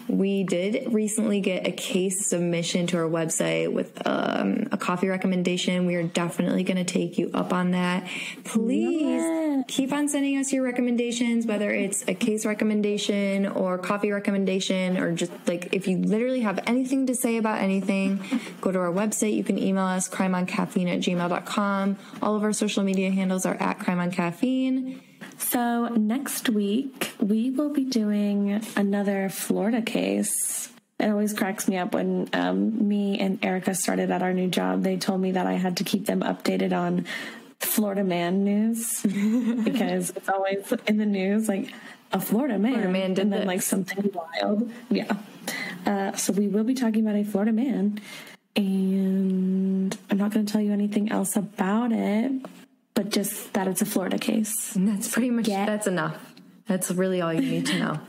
We did recently get a case submission to our website with a coffee recommendation. We are definitely going to take you up on that. Please keep on sending us your recommendations, whether it's a case recommendation or coffee recommendation, or just like if you literally have anything to say about anything, go to our website. You can email us crimeoncaffeine@gmail.com. All of our social media handles are @crimeoncaffeine. So next week, we will be doing another Florida case. It always cracks me up when me and Erica started at our new job. They told me that I had to keep them updated on Florida man news because it's always in the news, like a Florida man did and then this. like something wild. Yeah. So we will be talking about a Florida man, and I'm not going to tell you anything else about it, but just that it's a Florida case. And that's pretty much, that's enough. That's really all you need to know.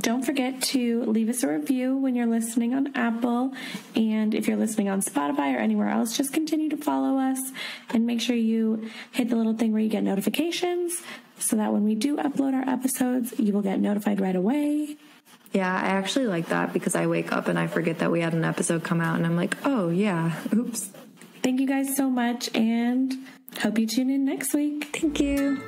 Don't forget to leave us a review when you're listening on Apple. And if you're listening on Spotify or anywhere else, just continue to follow us and make sure you hit the little thing where you get notifications so that when we do upload our episodes, you will get notified right away. Yeah, I actually like that because I wake up and I forget that we had an episode come out and I'm like, oh yeah, oops. Thank you guys so much, and hope you tune in next week. Thank you.